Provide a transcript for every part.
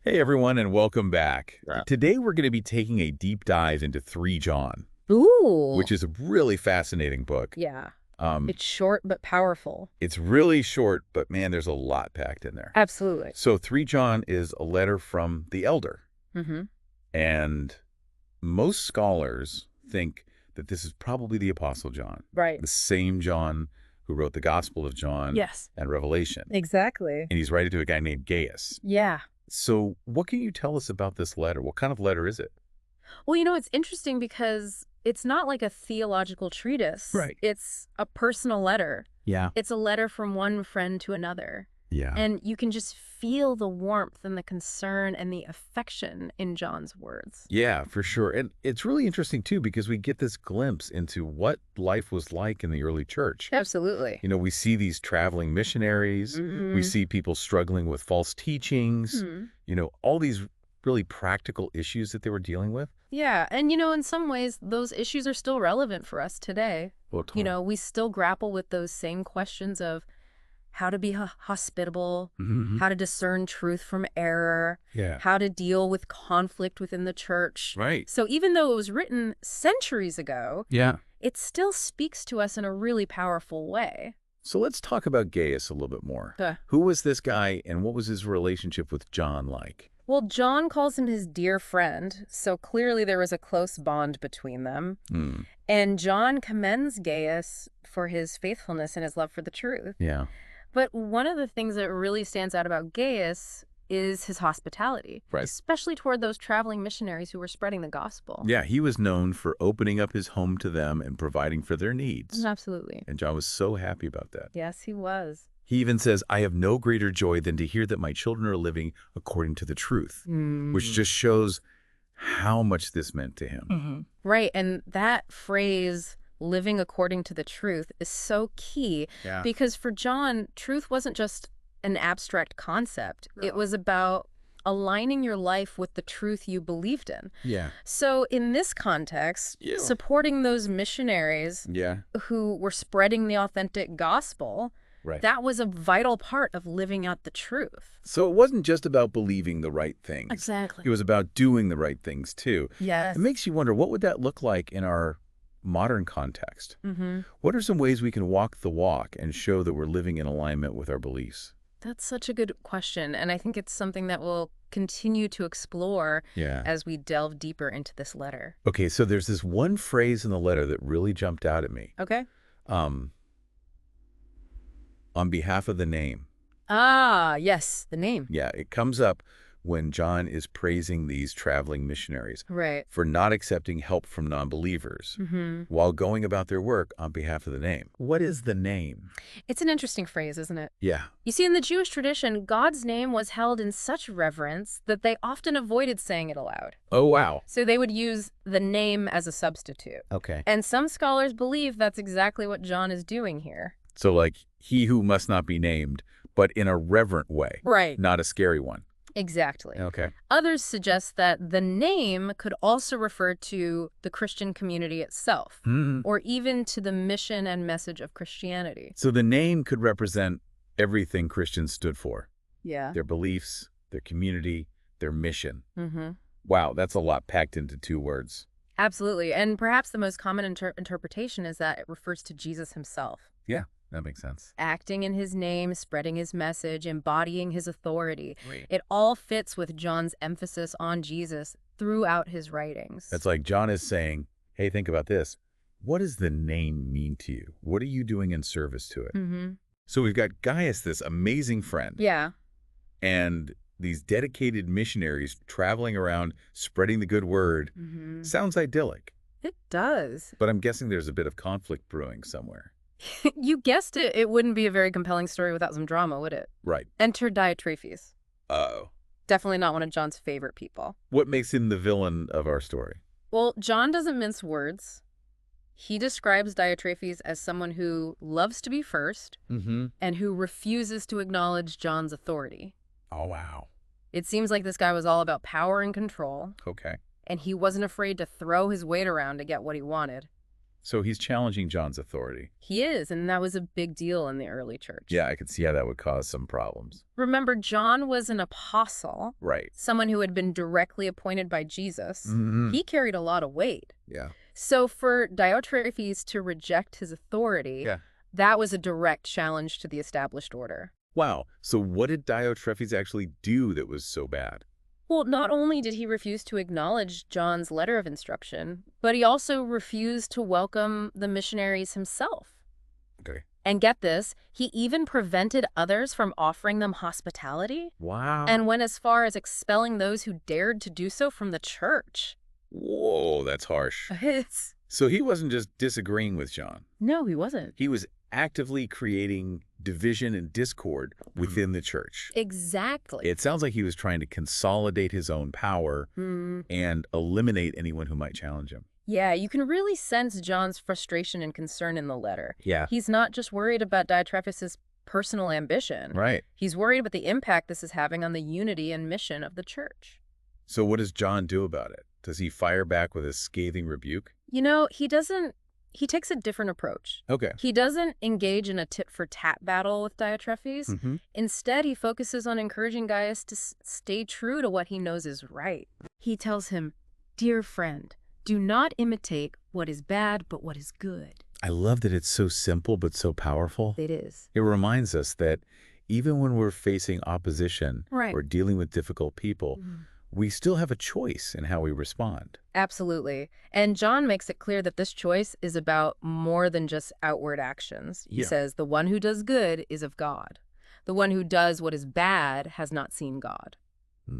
Hey everyone, and welcome back. Yeah. Today we're going to be taking a deep dive into 3 John, Ooh. which is a really fascinating book. Yeah. Um, It's short but powerful. it's really short, but man, there's a lot packed in there. Absolutely. So 3 John is a letter from the elder, Mm-hmm. and most scholars think that this is probably the Apostle John, Right. the same John who wrote the Gospel of John Yes. and Revelation. Exactly. And he's writing to a guy named Gaius. Yeah. So what can you tell us about this letter? What kind of letter is it? Well, it's interesting because it's not like a theological treatise. Right. It's a personal letter. Yeah. It's a letter from one friend to another. Yeah. And you can just feel the warmth and the concern and the affection in John's words. Yeah, for sure. And it's really interesting, too, because we get this glimpse into what life was like in the early church. Absolutely. You know, we see these traveling missionaries. We see people struggling with false teachings, all these really practical issues that they were dealing with. Yeah. And, in some ways, those issues are still relevant for us today. Well, totally. We still grapple with those same questions of how to be hospitable, how to discern truth from error, Yeah. how to deal with conflict within the church. Right. So even though it was written centuries ago, Yeah. it still speaks to us in a really powerful way. So let's talk about Gaius a little bit more. Huh. Who was this guy, and what was his relationship with John like? Well, John calls him his dear friend, so clearly there was a close bond between them. And John commends Gaius for his faithfulness and his love for the truth. Yeah. But one of the things that really stands out about Gaius is his hospitality, Right. especially toward those traveling missionaries who were spreading the gospel. Yeah, he was known for opening up his home to them and providing for their needs. Absolutely. And John was so happy about that. Yes, he was. He even says, I have no greater joy than to hear that my children are living according to the truth, which just shows how much this meant to him. Right, and that phrase, living according to the truth, is so key because for John, truth wasn't just an abstract concept. It was about aligning your life with the truth you believed in. Yeah. So in this context, supporting those missionaries who were spreading the authentic gospel, that was a vital part of living out the truth. So it wasn't just about believing the right things. Exactly. It was about doing the right things, too. Yes. It makes you wonder, what would that look like in our modern context? What are some ways we can walk the walk and show that we're living in alignment with our beliefs? That's such a good question, and I think it's something that we'll continue to explore as we delve deeper into this letter. Okay, so there's this one phrase in the letter that really jumped out at me. Okay. On behalf of the name. Ah, yes, the name. Yeah, it comes up when John is praising these traveling missionaries Right. for not accepting help from non-believers while going about their work on behalf of the name. What is the name? It's an interesting phrase, isn't it? Yeah. You see, in the Jewish tradition, God's name was held in such reverence that they often avoided saying it aloud. Oh, wow. So they would use the name as a substitute. Okay. And some scholars believe that's exactly what John is doing here. So like, he who must not be named, but in a reverent way. Right. Not a scary one. Exactly. Okay. Others suggest that the name could also refer to the Christian community itself, or even to the mission and message of Christianity. So the name could represent everything Christians stood for. Yeah. Their beliefs, their community, their mission. Wow, that's a lot packed into 2 words. Absolutely. And perhaps the most common interpretation is that it refers to Jesus himself. Yeah, that makes sense. Acting in his name, spreading his message, embodying his authority. Right. It all fits with John's emphasis on Jesus throughout his writings. That's like John is saying, hey, think about this. What does the name mean to you? What are you doing in service to it? So we've got Gaius, this amazing friend. Yeah. And these dedicated missionaries traveling around, spreading the good word. Sounds idyllic. It does. But I'm guessing there's a bit of conflict brewing somewhere. You guessed it. It wouldn't be a very compelling story without some drama, would it? Right. Enter Diotrephes. Uh-oh. Definitely not one of John's favorite people. What makes him the villain of our story? Well, John doesn't mince words. He describes Diotrephes as someone who loves to be first and who refuses to acknowledge John's authority. Oh, wow. It seems like this guy was all about power and control. Okay. And he wasn't afraid to throw his weight around to get what he wanted. So he's challenging John's authority. He is, and that was a big deal in the early church. Yeah, I could see how that would cause some problems. Remember, John was an apostle. Right. Someone who had been directly appointed by Jesus. Mm-hmm. He carried a lot of weight. Yeah. So for Diotrephes to reject his authority, that was a direct challenge to the established order. Wow. So what did Diotrephes actually do that was so bad? Well, not only did he refuse to acknowledge John's letter of instruction, but he also refused to welcome the missionaries himself. Okay. And get this, he even prevented others from offering them hospitality. Wow. And went as far as expelling those who dared to do so from the church. Whoa, that's harsh. So he wasn't just disagreeing with John. No, he wasn't. He was actively creating division and discord within the church. Exactly. It sounds like he was trying to consolidate his own power and eliminate anyone who might challenge him. Yeah, you can really sense John's frustration and concern in the letter. Yeah. He's not just worried about Diotrephes' personal ambition. Right. He's worried about the impact this is having on the unity and mission of the church. So what does John do about it? Does he fire back with a scathing rebuke? You know, he doesn't. He takes a different approach. Okay. He doesn't engage in a tit-for-tat battle with Diotrephes. Instead, he focuses on encouraging Gaius to stay true to what he knows is right. He tells him, "Dear friend, do not imitate what is bad, but what is good." I love that it's so simple but so powerful. It is. It reminds us that even when we're facing opposition Right. or dealing with difficult people, we still have a choice in how we respond. Absolutely. And John makes it clear that this choice is about more than just outward actions. He says, the one who does good is of God. The one who does what is bad has not seen God.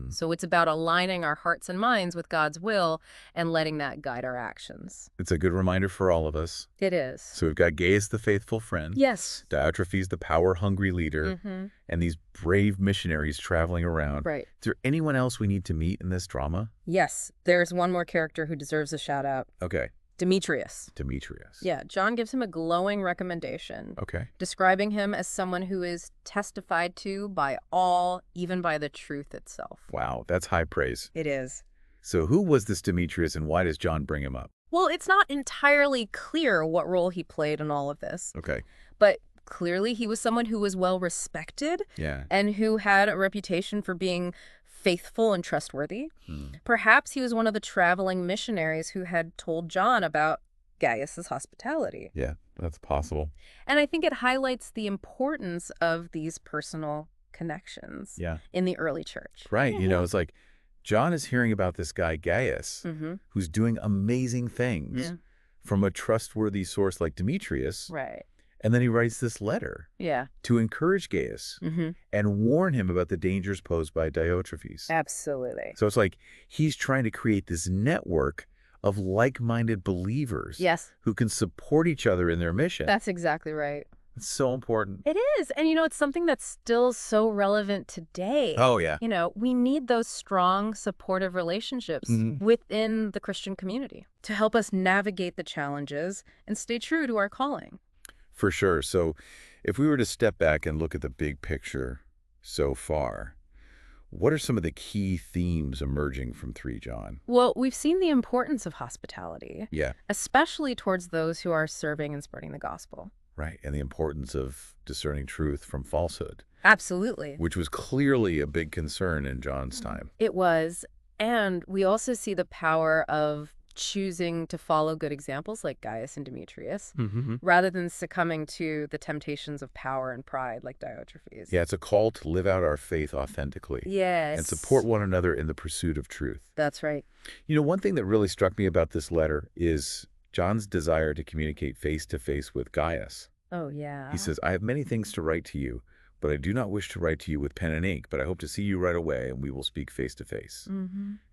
So it's about aligning our hearts and minds with God's will and letting that guide our actions. It's a good reminder for all of us. It is. So we've got Gaius the faithful friend. Yes. Diotrephes the power-hungry leader. And these brave missionaries traveling around. Right. Is there anyone else we need to meet in this drama? Yes. There's one more character who deserves a shout out. Okay. Demetrius. Demetrius. Yeah, John gives him a glowing recommendation. Okay. Describing him as someone who is testified to by all, even by the truth itself. Wow, that's high praise. It is. So who was this Demetrius and why does John bring him up? Well, it's not entirely clear what role he played in all of this. Okay. But clearly he was someone who was well respected. Yeah. And who had a reputation for being faithful and trustworthy. Perhaps he was one of the traveling missionaries who had told John about Gaius's hospitality. Yeah, that's possible. And I think it highlights the importance of these personal connections in the early church. Right. You know, it's like John is hearing about this guy, Gaius, who's doing amazing things from a trustworthy source like Demetrius. Right. And then he writes this letter to encourage Gaius and warn him about the dangers posed by Diotrephes. Absolutely. So it's like he's trying to create this network of like-minded believers who can support each other in their mission. That's exactly right. It's so important. It is. And, you know, it's something that's still so relevant today. Oh, yeah. You know, we need those strong, supportive relationships within the Christian community to help us navigate the challenges and stay true to our calling. For sure. So if we were to step back and look at the big picture so far, what are some of the key themes emerging from 3 John? Well, we've seen the importance of hospitality. Yeah. Especially towards those who are serving and spreading the gospel. Right. And the importance of discerning truth from falsehood. Absolutely. Which was clearly a big concern in John's time. It was. And we also see the power of choosing to follow good examples like Gaius and Demetrius, rather than succumbing to the temptations of power and pride like Diotrephes. Yeah, it's a call to live out our faith authentically. Yes. And support one another in the pursuit of truth. That's right. You know, one thing that really struck me about this letter is John's desire to communicate face-to-face with Gaius. Oh, yeah. He says, I have many things to write to you, but I do not wish to write to you with pen and ink, but I hope to see you right away and we will speak face-to-face.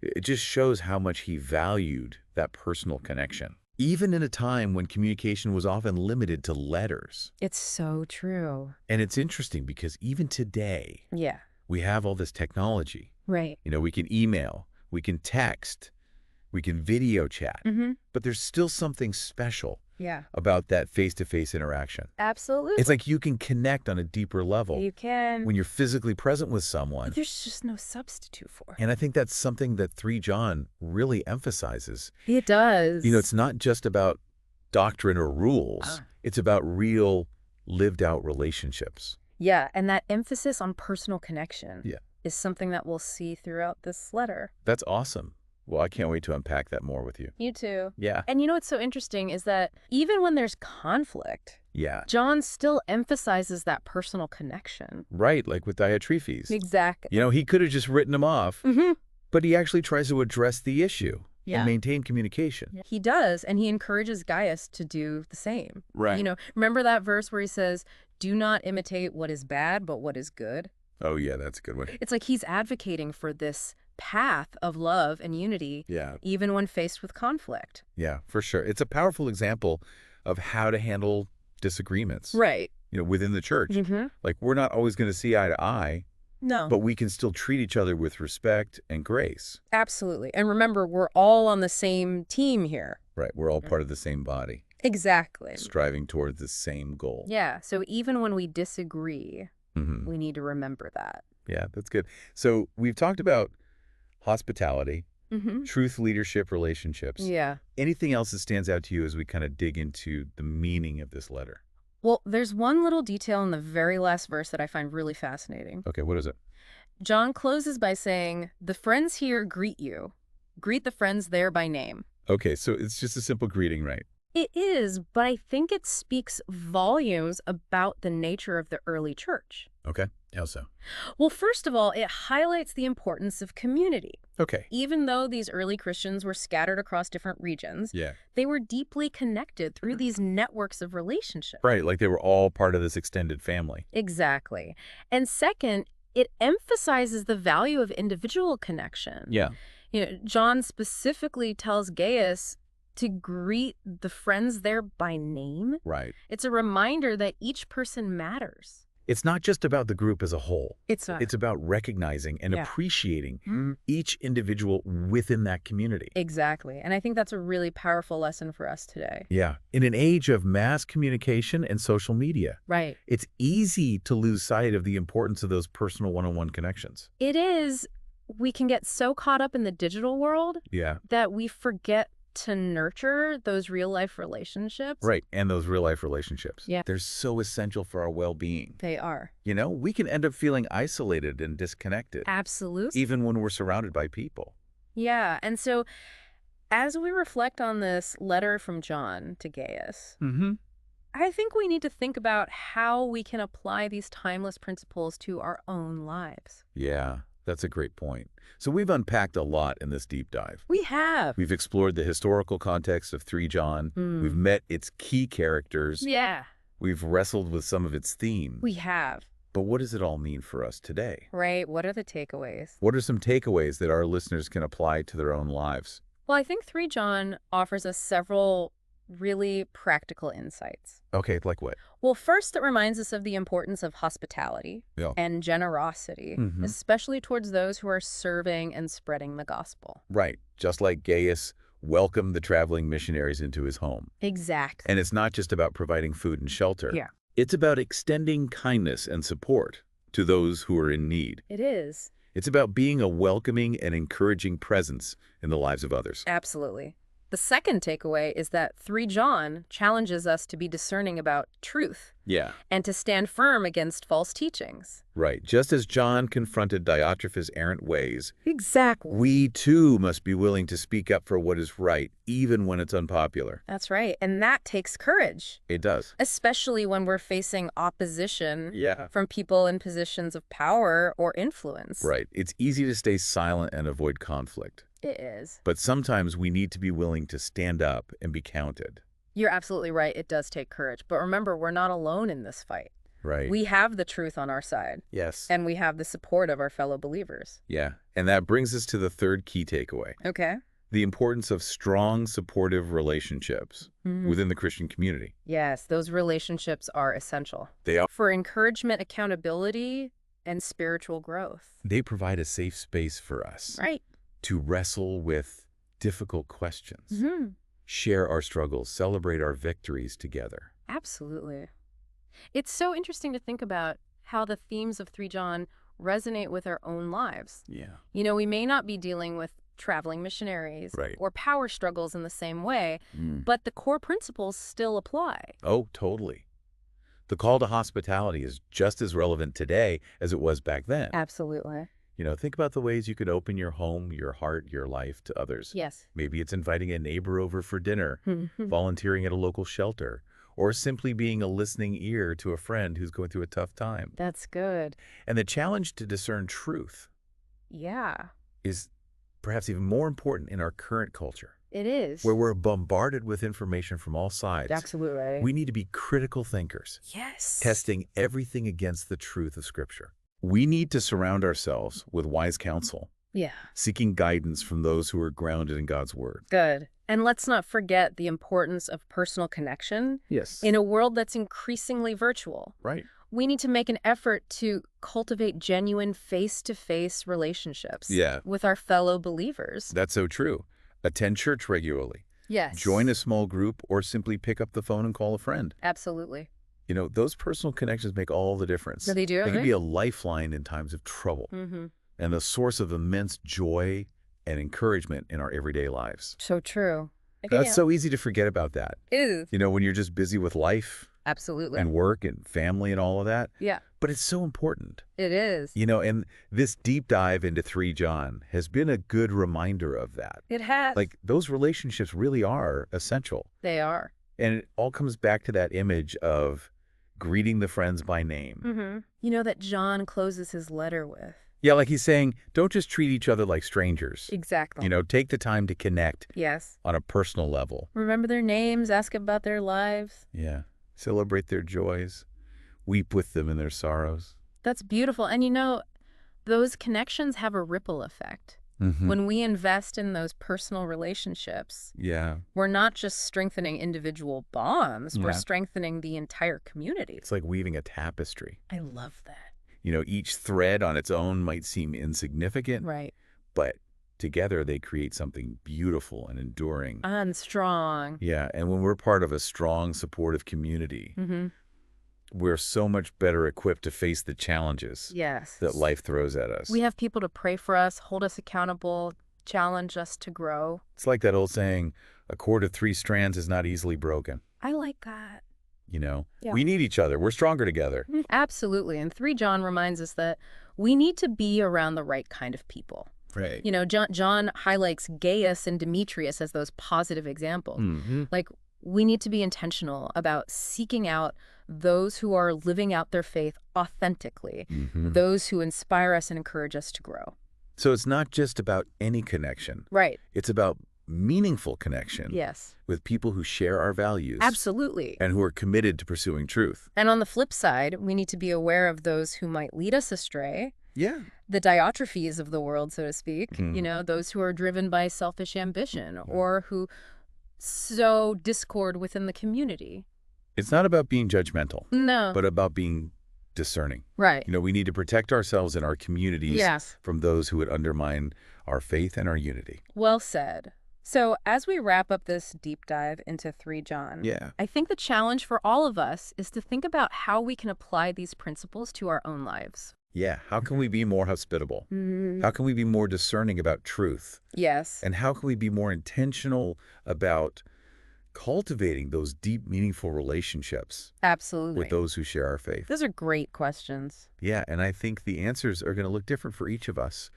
It just shows how much he valued that personal connection, even in a time when communication was often limited to letters. It's so true. And it's interesting because even today, we have all this technology. Right. You know, we can email, we can text, we can video chat, but there's still something special about that face-to-face interaction. Absolutely. It's like you can connect on a deeper level. You can. When you're physically present with someone. There's just no substitute for it. And I think that's something that 3 John really emphasizes. It does. You know, it's not just about doctrine or rules. It's about real, lived-out relationships. Yeah, and that emphasis on personal connection is something that we'll see throughout this letter. That's awesome. Well, I can't wait to unpack that more with you. You too. Yeah. And you know what's so interesting is that even when there's conflict, John still emphasizes that personal connection. Right, like with Diotrephes. Exactly. You know, he could have just written him off, but he actually tries to address the issue and maintain communication. He does, and he encourages Gaius to do the same. Right. You know, remember that verse where he says, "Do not imitate what is bad, but what is good"? Oh, yeah, that's a good one. It's like he's advocating for this path of love and unity, even when faced with conflict. Yeah, for sure. It's a powerful example of how to handle disagreements. Right. You know, within the church. Like, we're not always going to see eye to eye. No. But we can still treat each other with respect and grace. Absolutely. And remember, we're all on the same team here. Right. We're all part of the same body. Exactly. Striving toward the same goal. Yeah. So even when we disagree, we need to remember that. Yeah, that's good. So we've talked about hospitality, truth, leadership, relationships. Yeah. Anything else that stands out to you as we kind of dig into the meaning of this letter? Well, there's one little detail in the very last verse that I find really fascinating. Okay, what is it? John closes by saying, "The friends here greet you. Greet the friends there by name." Okay, so it's just a simple greeting, right? It is, but I think it speaks volumes about the nature of the early church. Okay, how so? Well, first of all, it highlights the importance of community. Okay. Even though these early Christians were scattered across different regions, they were deeply connected through these networks of relationships. Right, like they were all part of this extended family. Exactly. And second, it emphasizes the value of individual connection. Yeah. You know, John specifically tells Gaius to greet the friends there by name. Right. It's a reminder that each person matters. It's not just about the group as a whole. It's about recognizing and appreciating each individual within that community. Exactly. And I think that's a really powerful lesson for us today. Yeah. In an age of mass communication and social media. Right. It's easy to lose sight of the importance of those personal one-on-one connections. It is. We can get so caught up in the digital world that we forget to nurture those real-life relationships. Right, and those real-life relationships. Yeah. They're so essential for our well-being. They are. You know, we can end up feeling isolated and disconnected. Absolutely. Even when we're surrounded by people. Yeah, and so as we reflect on this letter from John to Gaius, I think we need to think about how we can apply these timeless principles to our own lives. Yeah. That's a great point. So we've unpacked a lot in this deep dive. We have. We've explored the historical context of 3 John. We've met its key characters. Yeah. We've wrestled with some of its themes. We have. But what does it all mean for us today? Right. What are the takeaways? What are some takeaways that our listeners can apply to their own lives? Well, I think 3 John offers us several really practical insights. Okay, like what? Well, first, it reminds us of the importance of hospitality and generosity, especially towards those who are serving and spreading the gospel. Right. Just like Gaius welcomed the traveling missionaries into his home. Exactly. And it's not just about providing food and shelter. Yeah. It's about extending kindness and support to those who are in need. It is. It's about being a welcoming and encouraging presence in the lives of others. Absolutely. The second takeaway is that 3 John challenges us to be discerning about truth. Yeah. And to stand firm against false teachings. Right. Just as John confronted Diotrephes' errant ways, exactly, we too must be willing to speak up for what is right, even when it's unpopular. That's right. And that takes courage. It does. Especially when we're facing opposition from people in positions of power or influence. Right. It's easy to stay silent and avoid conflict. It is. But sometimes we need to be willing to stand up and be counted. You're absolutely right. It does take courage. But remember, we're not alone in this fight. Right. We have the truth on our side. Yes. And we have the support of our fellow believers. Yeah. And that brings us to the third key takeaway. Okay. The importance of strong, supportive relationships within the Christian community. Yes, those relationships are essential. They are. For encouragement, accountability, and spiritual growth. They provide a safe space for us. Right. To wrestle with difficult questions. Share our struggles, celebrate our victories together. Absolutely. It's so interesting to think about how the themes of 3 John resonate with our own lives. Yeah. You know, we may not be dealing with traveling missionaries, Right. or power struggles in the same way, but the core principles still apply. Oh, totally. The call to hospitality is just as relevant today as it was back then. Absolutely. Think about the ways you could open your home, your heart, your life to others. Yes. Maybe it's inviting a neighbor over for dinner, volunteering at a local shelter, or simply being a listening ear to a friend who's going through a tough time. That's good. And the challenge to discern truth Yeah, is perhaps even more important in our current culture, it is. where we're bombarded with information from all sides. Absolutely. We need to be critical thinkers, Yes. testing everything against the truth of Scripture. We need to surround ourselves with wise counsel, Yeah. seeking guidance from those who are grounded in God's Word. Good. And let's not forget the importance of personal connection. Yes. In a world that's increasingly virtual, Right. we need to make an effort to cultivate genuine face-to-face relationships Yeah. with our fellow believers. That's so true. Attend church regularly. Yes. Join a small group or simply pick up the phone and call a friend. Absolutely. Those personal connections make all the difference. They do. They can be a lifeline in times of trouble and a source of immense joy and encouragement in our everyday lives. So true. That's so easy to forget about that. It is. When you're just busy with life Absolutely. and work and family and all of that. Yeah, But it's so important. it is. And this deep dive into 3 John has been a good reminder of that. It has. Like, those relationships really are essential. They are. And it all comes back to that image of greeting the friends by name. That John closes his letter with. Yeah, like he's saying, don't just treat each other like strangers. Exactly. Take the time to connect Yes. on a personal level. Remember their names, ask about their lives. Yeah. Celebrate their joys. Weep with them in their sorrows. That's beautiful. And those connections have a ripple effect. Mm-hmm. When we invest in those personal relationships, Yeah. we're not just strengthening individual bonds, we're Yeah. strengthening the entire community. It's like weaving a tapestry. I love that. Each thread on its own might seem insignificant, Right. but together they create something beautiful and enduring. And strong. Yeah, and when we're part of a strong, supportive community, we're so much better equipped to face the challenges Yes. that life throws at us. We have people to pray for us, hold us accountable, challenge us to grow. It's like that old saying, a cord of 3 strands is not easily broken. I like that. Yeah. We need each other. We're stronger together. Absolutely. And 3 John reminds us that we need to be around the right kind of people. Right. John highlights Gaius and Demetrius as those positive examples. Like, we need to be intentional about seeking out those who are living out their faith authentically, those who inspire us and encourage us to grow. So it's not just about any connection. Right. It's about meaningful connection. Yes. With people who share our values. Absolutely. And who are committed to pursuing truth. And on the flip side, we need to be aware of those who might lead us astray. Yeah. The Diotrephes of the world, so to speak. Those who are driven by selfish ambition or who sow discord within the community. It's not about being judgmental. No. But about being discerning. Right. We need to protect ourselves and our communities from those who would undermine our faith and our unity. Well said. So as we wrap up this deep dive into 3 John, I think the challenge for all of us is to think about how we can apply these principles to our own lives. Yeah. How can we be more hospitable? How can we be more discerning about truth? Yes. And how can we be more intentional about cultivating those deep, meaningful relationships Absolutely. with those who share our faith? Those are great questions. Yeah, and I think the answers are going to look different for each of us,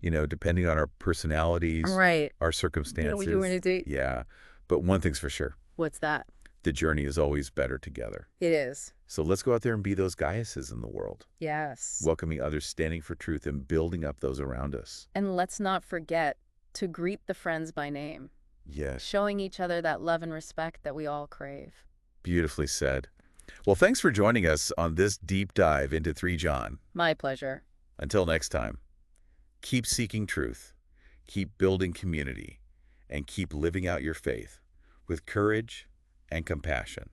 depending on our personalities, Right. our circumstances. Yeah, but one thing's for sure. What's that? The journey is always better together. It is. So let's go out there and be those Gaiuses in the world. Yes. Welcoming others, standing for truth, and building up those around us. And let's not forget to greet the friends by name. Yes. Showing each other that love and respect that we all crave. Beautifully said. Well, thanks for joining us on this deep dive into 3 John. My pleasure. Until next time, keep seeking truth, keep building community, and keep living out your faith with courage and compassion.